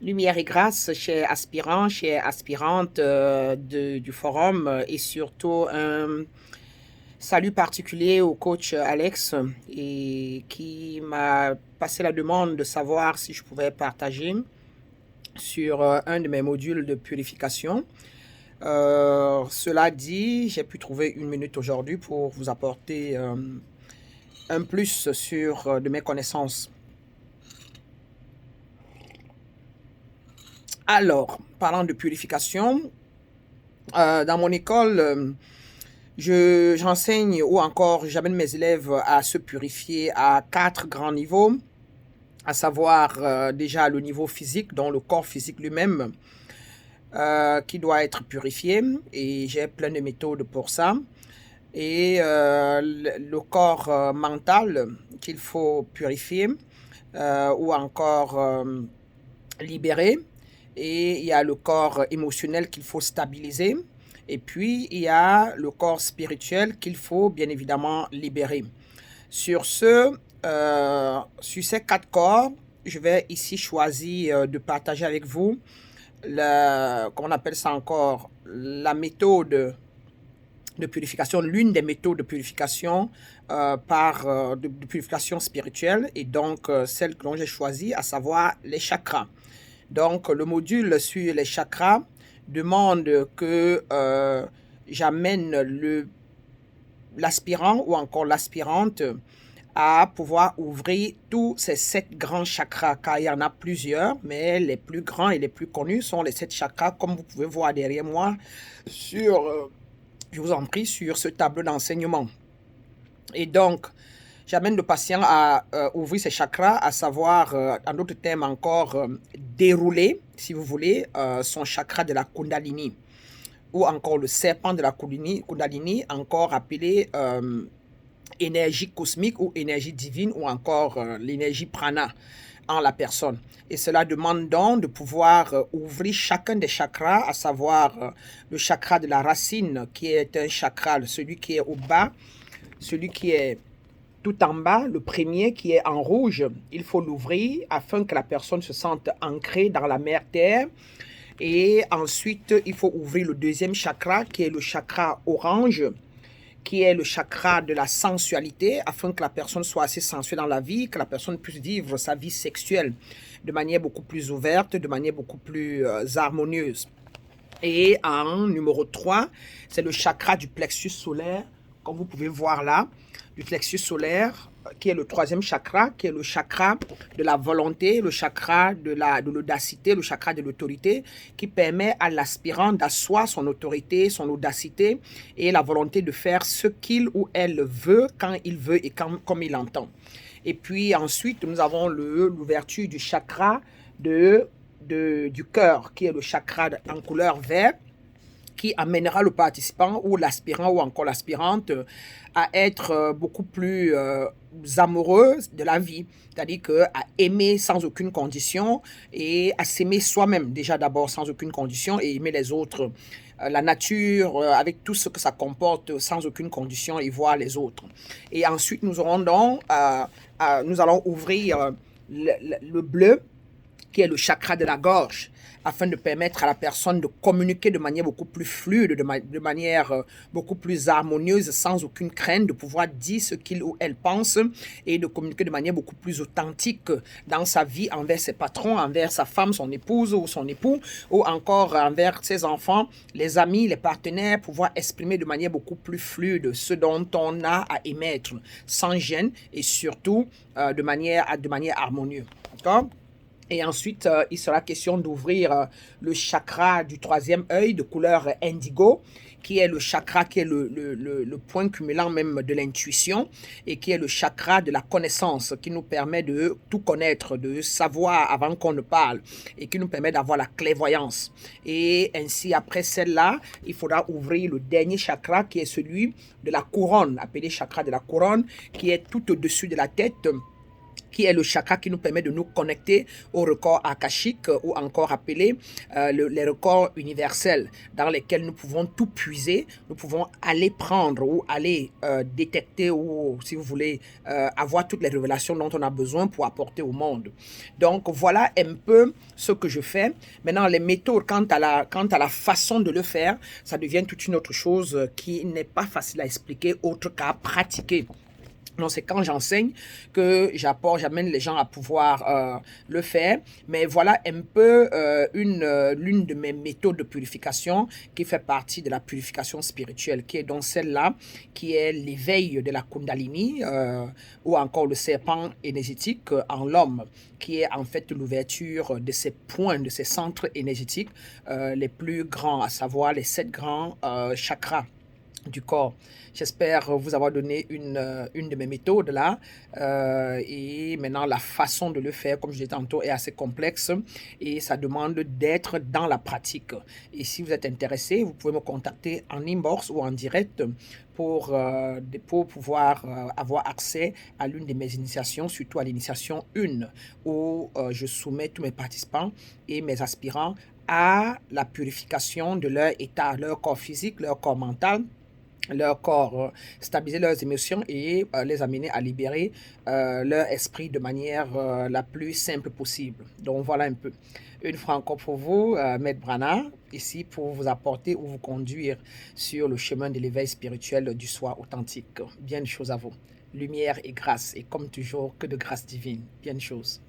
Lumière et grâce, chers aspirants, chères aspirantes du forum et surtout un salut particulier au coach Alex et qui m'a passé la demande de savoir si je pouvais partager sur un de mes modules de purification. Cela dit, j'ai pu trouver une minute aujourd'hui pour vous apporter un plus sur de mes connaissances. Alors, parlant de purification, dans mon école, j'enseigne ou encore j'amène mes élèves à se purifier à 4 grands niveaux, à savoir déjà le niveau physique, donc le corps physique lui-même, qui doit être purifié, et j'ai plein de méthodes pour ça. Et le corps mental qu'il faut purifier ou encore libérer. Et il y a le corps émotionnel qu'il faut stabiliser. Et puis, il y a le corps spirituel qu'il faut bien évidemment libérer. Sur ces 4 corps, je vais ici choisir de partager avec vous, comment on appelle ça encore, la méthode de purification, l'une des méthodes de purification de purification spirituelle, et donc celle que j'ai choisie, à savoir les chakras. Donc, le module sur les chakras demande que j'amène l'aspirant ou encore l'aspirante à pouvoir ouvrir tous ces 7 grands chakras, car il y en a plusieurs, mais les plus grands et les plus connus sont les 7 chakras, comme vous pouvez voir derrière moi, je vous en prie, sur ce tableau d'enseignement. Et donc, j'amène le patient à ouvrir ses chakras, à savoir, en d'autres termes encore, dérouler, si vous voulez, son chakra de la Kundalini, ou encore le serpent de la Kundalini, encore appelé énergie cosmique ou énergie divine, ou encore l'énergie prana en la personne. Et cela demande donc de pouvoir ouvrir chacun des chakras, à savoir le chakra de la racine, qui est un chakra, celui qui est au bas, celui qui est tout en bas, le premier qui est en rouge, il faut l'ouvrir afin que la personne se sente ancrée dans la mère terre. Et ensuite, il faut ouvrir le deuxième chakra, qui est le chakra orange, qui est le chakra de la sensualité, afin que la personne soit assez sensuelle dans la vie, que la personne puisse vivre sa vie sexuelle de manière beaucoup plus ouverte, de manière beaucoup plus harmonieuse. Et en numéro 3, c'est le chakra du plexus solaire, comme vous pouvez voir là, du plexus solaire, qui est le 3e chakra, qui est le chakra de la volonté, le chakra de l'audacité, le chakra de l'autorité, qui permet à l'aspirant d'asseoir son autorité, son audacité et la volonté de faire ce qu'il ou elle veut, quand il veut et comme il entend. Et puis ensuite, nous avons l'ouverture du chakra du cœur, qui est le chakra en couleur vert, qui amènera le participant ou l'aspirant ou encore l'aspirante à être beaucoup plus amoureux de la vie, c'est-à-dire à aimer sans aucune condition et à s'aimer soi-même déjà d'abord sans aucune condition et aimer les autres, la nature avec tout ce que ça comporte sans aucune condition et voir les autres. Et ensuite nous aurons donc, nous allons ouvrir le bleu, qui est le chakra de la gorge, afin de permettre à la personne de communiquer de manière beaucoup plus fluide, de manière beaucoup plus harmonieuse, sans aucune crainte, de pouvoir dire ce qu'il ou elle pense et de communiquer de manière beaucoup plus authentique dans sa vie envers ses patrons, envers sa femme, son épouse ou son époux, ou encore envers ses enfants, les amis, les partenaires, pouvoir exprimer de manière beaucoup plus fluide ce dont on a à émettre, sans gêne et surtout de manière harmonieuse. D'accord ? Et ensuite, il sera question d'ouvrir le chakra du 3e œil de couleur indigo, qui est le chakra, qui est le point cumulant même de l'intuition et qui est le chakra de la connaissance, qui nous permet de tout connaître, de savoir avant qu'on ne parle et qui nous permet d'avoir la clairvoyance. Et ainsi, après celle-là, il faudra ouvrir le dernier chakra, qui est celui de la couronne, appelé chakra de la couronne, qui est tout au-dessus de la tête, qui est le chakra qui nous permet de nous connecter au record akashique ou encore appelé les records universels dans lesquels nous pouvons tout puiser, nous pouvons aller prendre ou aller détecter ou, si vous voulez, avoir toutes les révélations dont on a besoin pour apporter au monde. Donc, voilà un peu ce que je fais. Maintenant, les méthodes, quant à la façon de le faire, ça devient toute une autre chose qui n'est pas facile à expliquer autre qu'à pratiquer. Non, c'est quand j'enseigne que j'amène les gens à pouvoir le faire. Mais voilà un peu l'une de mes méthodes de purification qui fait partie de la purification spirituelle, qui est donc celle-là, qui est l'éveil de la Kundalini ou encore le serpent énergétique en l'homme, qui est en fait l'ouverture de ces points, de ces centres énergétiques les plus grands, à savoir les 7 grands chakras du corps. J'espère vous avoir donné une de mes méthodes là. Et maintenant, la façon de le faire, comme je disais tantôt, est assez complexe et ça demande d'être dans la pratique. Et si vous êtes intéressé, vous pouvez me contacter en inbox ou en direct pour pouvoir avoir accès à l'une de mes initiations, surtout à l'initiation 1, où je soumets tous mes participants et mes aspirants à la purification de leur état, leur corps physique, leur corps mental, leur corps, stabiliser leurs émotions et les amener à libérer leur esprit de manière la plus simple possible. Donc voilà un peu. Une fois encore pour vous, Maître Brana, ici pour vous apporter ou vous conduire sur le chemin de l'éveil spirituel du soi authentique. Bien de choses à vous. Lumière et grâce, et comme toujours, que de grâce divine. Bien de choses.